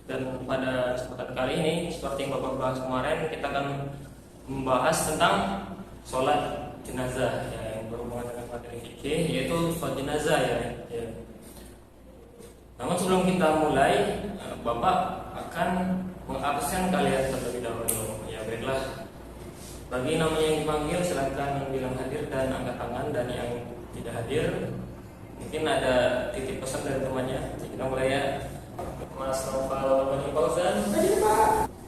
Dan pada kesempatan kali ini, seperti yang Bapak bahas kemarin, kita akan membahas tentang sholat jenazah ya, yang berhubungan dengan materi fikih, yaitu sholat jenazah ya. Namun sebelum kita mulai, Bapak akan mengabsen kalian terlebih dahulu. Ya, baiklah. Bagi namanya yang dipanggil, silakan bilang hadir dan angkat tangan. Dan yang tidak hadir, mungkin ada titip pesan dari temannya. Jadi kita mulai ya. Mas Noval Bani Fauzan.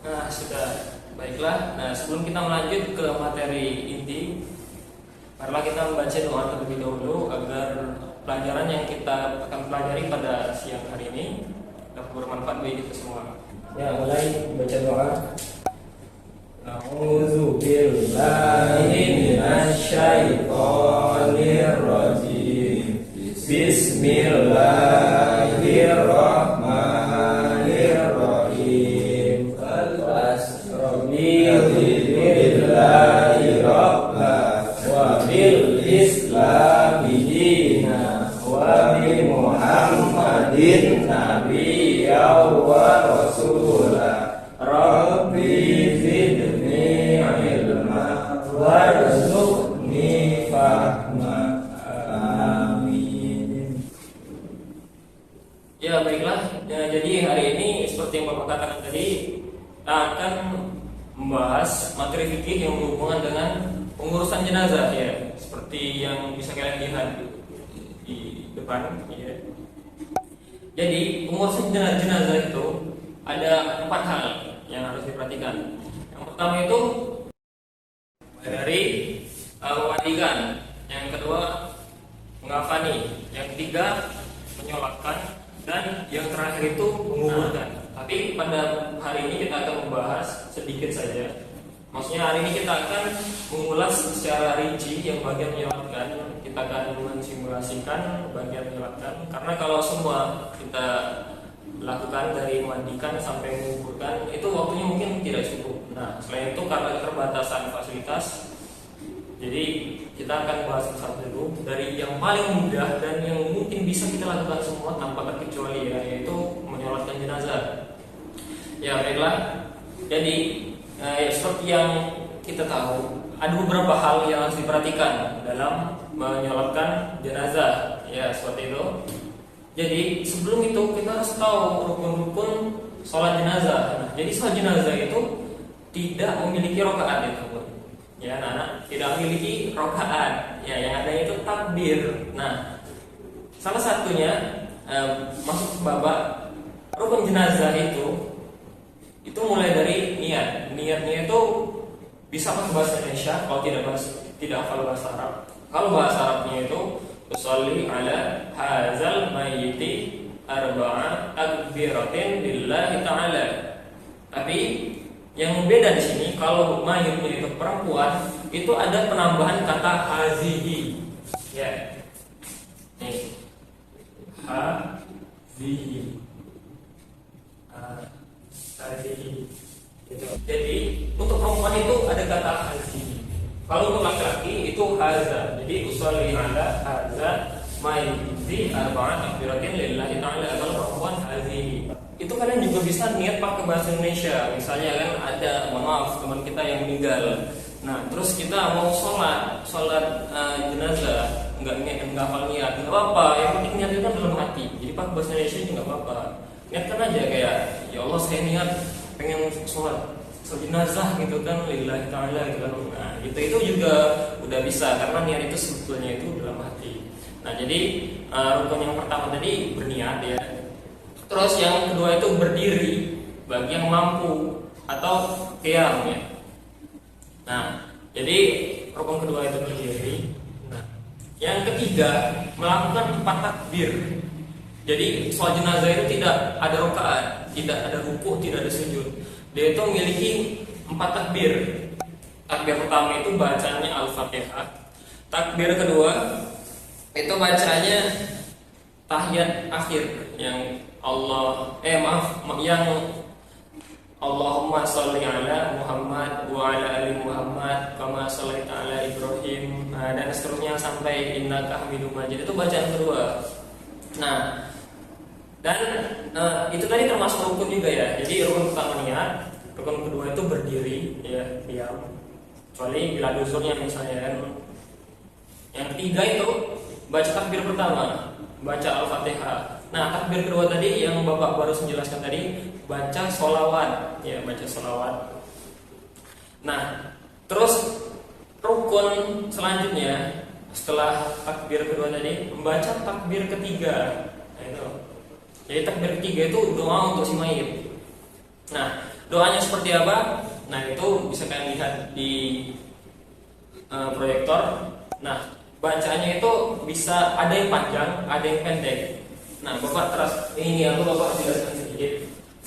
Nah, sudah. Baiklah. Nah, sebelum kita melanjut ke materi inti, marilah kita membaca doa terlebih dahulu agar pelajaran yang kita akan pelajari pada siang hari ini dapat bermanfaat bagi kita semua. Ya, mulai baca doa. A'udzu billahi minasyaitonir rajim. Bismillahirrahmanirrahim. Rabbi billahi rabba wa bil islami dina wa bi Muhammadin nabiyya wa rasula. Rabbi zidni ilma warzuqni fahma. Amin. Ya, baiklah. Ya, jadi hari ini seperti yang Bapak katakan tadi, kita akan membahas materi fikih yang berhubungan dengan pengurusan jenazah ya, seperti yang bisa kalian lihat di depan ya. Jadi pengurusan jenazah itu ada 4 hal yang harus diperhatikan. Yang pertama itu dari memandikan, yang kedua mengafani, yang ketiga menyolatkan, dan yang terakhir itu menguburkan. Tapi pada hari ini kita akan membahas sedikit saja. Maksudnya hari ini kita akan mengulas secara rinci yang bagian menyolatkan. Kita akan mensimulasikan bagian menyolatkan, karena kalau semua kita lakukan dari memandikan sampai menguburkan, itu waktunya mungkin tidak cukup. Nah, selain itu karena keterbatasan fasilitas, jadi kita akan bahas satu dulu dari yang paling mudah dan yang mungkin bisa kita lakukan semua tanpa terkecuali ya, yaitu menyolatkan jenazah. Ya, baiklah. Jadi seperti yang kita tahu, ada beberapa hal yang harus diperhatikan dalam menyolatkan jenazah. Ya, seperti itu. Jadi sebelum itu kita harus tahu rukun-rukun sholat jenazah. Nah, jadi sholat jenazah itu tidak memiliki rakaat itu, ya, anak-anak, tidak memiliki rakaat. Ya, yang ada itu takbir. Nah, salah satunya masuk babak rukun jenazah itu mulai dari niat. Niatnya itu bisa pakai bahasa Indonesia kalau tidak hafal bahasa Arab. Kalau bahasa Arabnya itu usolli ala hazal mayyiti arba'a takbiratin lillahi ta'ala. Tapi yang beda di sini, kalau mayitnya itu perempuan, itu ada penambahan kata hazihi. Ya. Nih. Hazihi. Hazihi. Gitu. Jadi untuk perempuan itu ada kata hazihi. Kalau untuk laki-laki itu haza. Jadi usolli ala haza mayyiti arba'a takbiratin lillahi ta'ala. Kalau perempuan hazihi. Itu kalian juga bisa niat pakai bahasa Indonesia. Misalnya kan ada, mohon maaf, teman kita yang meninggal. Nah, terus kita mau sholat jenazah, nggak hafal niat, nggak apa-apa. Yang penting niat itu kan dalam hati. Jadi pakai bahasa Indonesia juga nggak apa-apa. Niatkan aja kayak, ya Allah saya niat pengen sholat jenazah gitu kan, lillahi ta'ala gitu kan. Nah, itu juga udah bisa karena niat itu sebetulnya itu dalam hati. Nah, jadi rukun yang pertama tadi berniat ya. Terus yang kedua itu berdiri bagi yang mampu atau qiyam ya. Nah, jadi rukun kedua itu berdiri. Nah, yang ketiga melakukan 4 takbir. Jadi sholat jenazah itu tidak ada rakaat, tidak ada rukuk, tidak ada sujud. Dia itu memiliki 4 takbir. Takbir pertama itu bacanya Al-Fatihah. Takbir kedua itu bacanya tahiyat akhir yang yang Allahumma sholli ala Muhammad wa ala ali Muhammad kama shallaita ala Ibrahim, dan seterusnya sampai innaka Hamidum Majid. Itu bacaan kedua. Nah, Dan itu tadi termasuk rukun juga ya. Jadi rukun pertama niat, rukun kedua itu berdiri, ya, diam. Kecuali bila dusurnya misalnya kan. Yang ketiga itu baca takbir pertama, baca Al-Fatihah. Nah, takbir kedua tadi yang Bapak baru menjelaskan tadi, baca sholawat, ya, baca sholawat. Nah, terus rukun selanjutnya setelah takbir kedua tadi, membaca takbir ketiga. Nah, itu. Jadi takbir ketiga itu doa untuk si mayit. Nah, doanya seperti apa? Nah, itu bisa kalian lihat di proyektor. Nah, bacanya itu bisa ada yang panjang, ada yang pendek. Nah, Bapak terus ini aku Bapak jelaskan sedikit.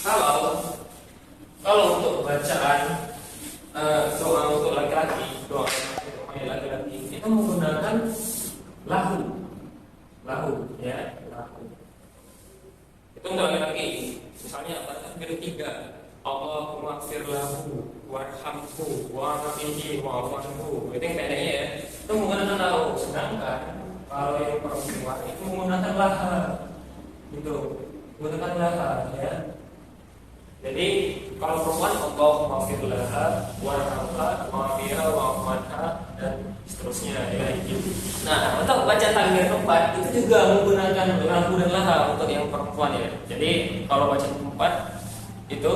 Kalau untuk bacaan doa untuk laki-laki, doa untuk laki-laki itu menggunakan lahu, ya, lahu. Itu untuk laki-laki. Misalnya takbir ketiga, Allahumma ighfir lahu warhamhu wa'afihi wa'afanhu. Itu yang pendeknya ya. Itu menggunakan lahu. Sedangkan kalau yang perempuan itu menggunakan laha. Gitu. Menggunakan laha ya. Jadi kalau perempuan Allahumma ighfir laha warhamha wa'afiha wa'afanha dan seterusnya ya. Nah, untuk baca takbir keempat itu juga menggunakan lahu dan laha untuk yang perempuan ya. Jadi kalau baca keempat itu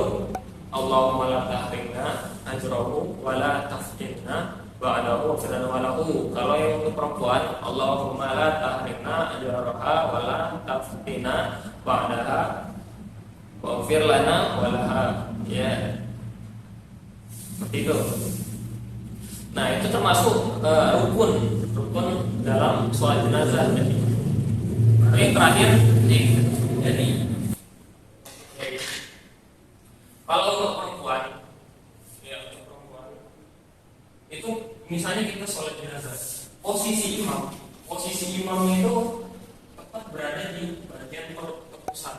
Allahumma la tahrimna ajrahu wa la taftinna ba'dahu dan walahu. Kalau yang untuk perempuan Allahumma la tahrimna ajraha wa la taftinna ba'daha waghfir lana wa laha, ya. Seperti itu. Nah, itu termasuk rukun dalam sholat jenazah tadi. Yang terakhir jadi kalau untuk perempuan, ya, untuk perempuan itu misalnya kita sholat jenazah, posisi imam itu tepat berada di bagian perut pusat.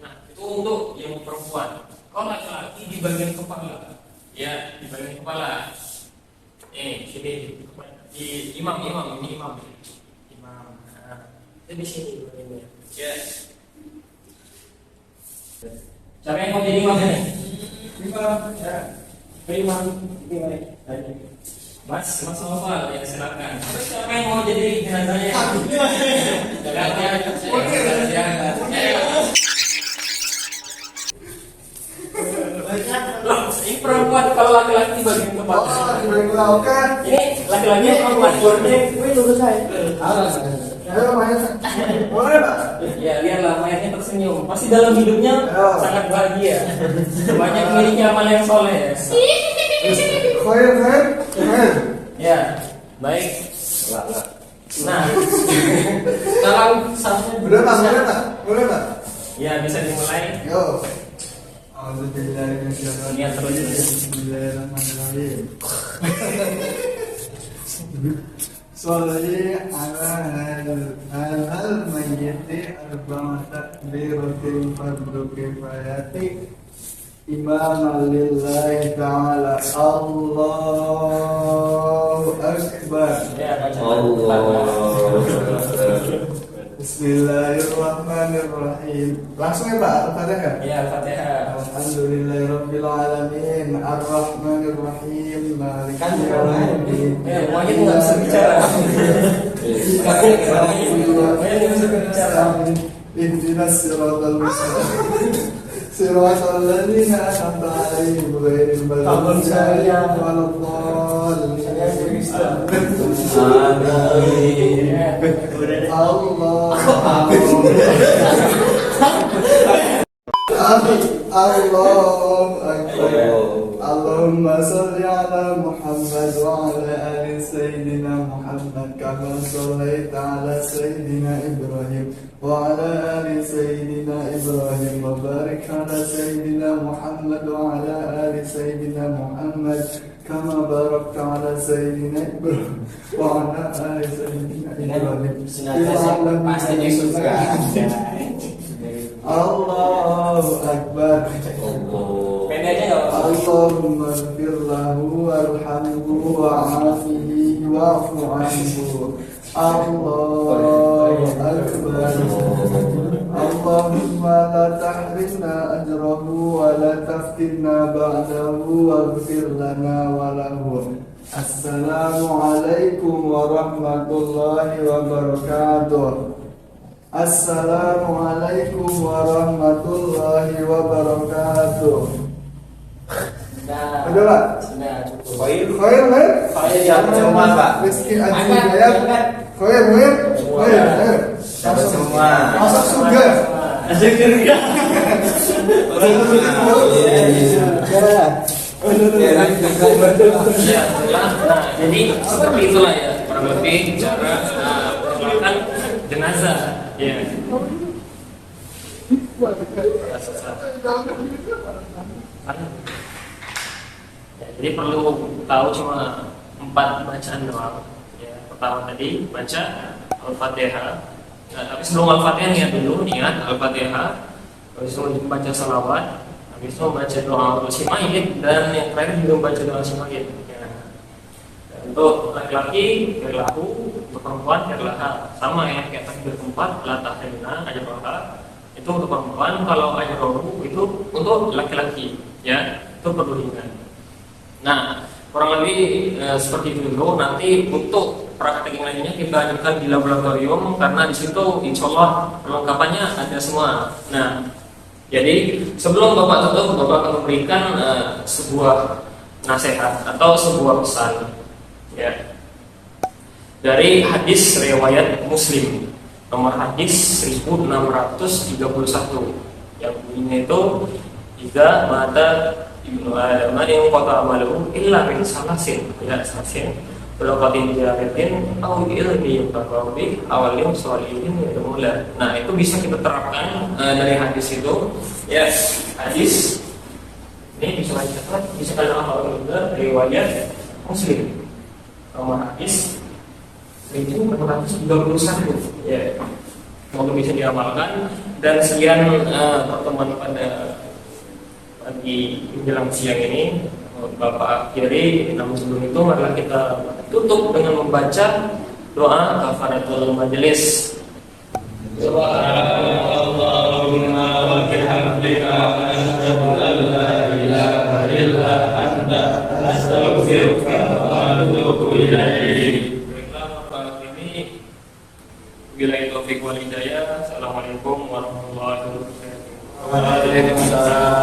Nah, itu untuk yang perempuan. Kalau laki-laki di bagian kepala, ya, di bagian kepala. Sini di imam. Nah, di sini bagiannya. Ya. Siapa yang mau jadi imam ini? Imam, ya. Imam. Mas Noval, ya silakan. Terus siapa yang mau jadi jenazahnya? Ini perempuan, kalau laki-laki bagian kepala. Ini laki-laki perempuan. Ini lurus saya. Boleh Pak? Ya, lihatlah mayatnya tersenyum. Pasti dalam hidupnya sangat bahagia. Banyak memiliki amal yang soleh. Khair. Ya, baik. Nah, kalau satunya Boleh Pak? Ya, bisa dimulai. Yo. Alhamdulillah. Niat terus. Bismillahirrahmanirrahim. Sholli ala al-mayyiti arba'a takbiratin fardu kifayati imaman lillahi ta'ala. Allahu Akbar. Ya, baca. Bismillahirrahmanirrahim. Langsung ya Pak, Al-Fatihah. Ya, Al-Fatihah. Alhamdulillahirabbil alamin, arrahmanirrahim, maliki Kan yaumiddin. mungkin enggak bisa bicara. Mungkin bisa bicara. Ihdinas siratal mustaqim. Siratal ladzina an'amta 'alaihim ghairil maghdubi 'alaihim waladdallin. Allahu Akbar. Allahumma salli ala Muhammad wa ala ali Sayyidina Muhammad kama sallaita ala Sayyidina Ibrahim wa ala ali Sayyidina Ibrahim wa barik ala Sayyidina Muhammad wa ala ali Sayyidina Muhammad kama barakta ala Sayyidina Ibrahim wa ala ali Sayyidina Ibrahim. Pasti di surga. Allahu Akbar. Pendeknya enggak apa-apa. Allahumma ighfir lahu warhamhu wa'afihi wa'fu anhu. Allahu Akbar. Allahumma la tahrimna ajrahu wa la taftinna ba'dahu waghfir lana wa lahu. Assalamualaikum warahmatullahi wabarakatuh. Assalamualaikum warahmatullahi wabarakatuh. Udah Pak? Sudah cukup. Khair. Khair yang semua Pak. Rizki Aji Hidayat. Khair. Dapat semua. Masuk surga. Ya, nah, jadi seperti itulah ya kurang lebih cara melakukan jenazah. Ya. Ya, jadi perlu tahu cuma 4 bacaan doang. Ya, pertama tadi baca Al-Fatihah. Nah, tapi sebelum Al-Fatihah ingat Al-Fatihah. Habis itu membaca salawat. Habis itu membaca doa al-Simayit, dan yang terakhir juga membaca doa al-Simayit. Ya. Untuk laki-laki berlaku, untuk perempuan berlaha. Sama ya kayak tadi bertempat la tahrimna ajraha. Itu untuk perempuan, kalau ajrahu itu untuk laki-laki, ya. Itu perlu diingat. Nah, kurang lebih seperti itu dulu. Nanti untuk praktek yang lainnya kita ajukan di laboratorium, karena di situ insya Allah perlengkapannya ada semua. Nah, jadi sebelum Bapak tutup, Bapak akan memberikan sebuah nasihat atau sebuah pesan, ya, dari hadis riwayat Muslim nomor hadis 1631 yang bunyinya itu jika mata ibnu Adam yang kota malu illa min salasin, tidak salasin berakatin jaritin atau ilmi yang terkawin awalnya solihin yang mula. Nah, itu bisa kita terapkan dari hadis itu, ya. Hadis ini bisa dicatat, bisa kalian hafal juga, riwayat Muslim nomor hadis 1631, ya. Semoga bisa diamalkan. Dan sekian pertemuan pada pagi menjelang siang ini Bapak akhiri. Namun sebelum itu marilah kita tutup dengan membaca doa kafaratul majelis. Subhanallahumma wa bihamdika asyhadu an la ilaha illa anta astaghfiruka wa atubu ilaik. Wabillahi taufiq wal hidayah. Assalamualaikum warahmatullahi wabarakatuh. Waalaikumsalam.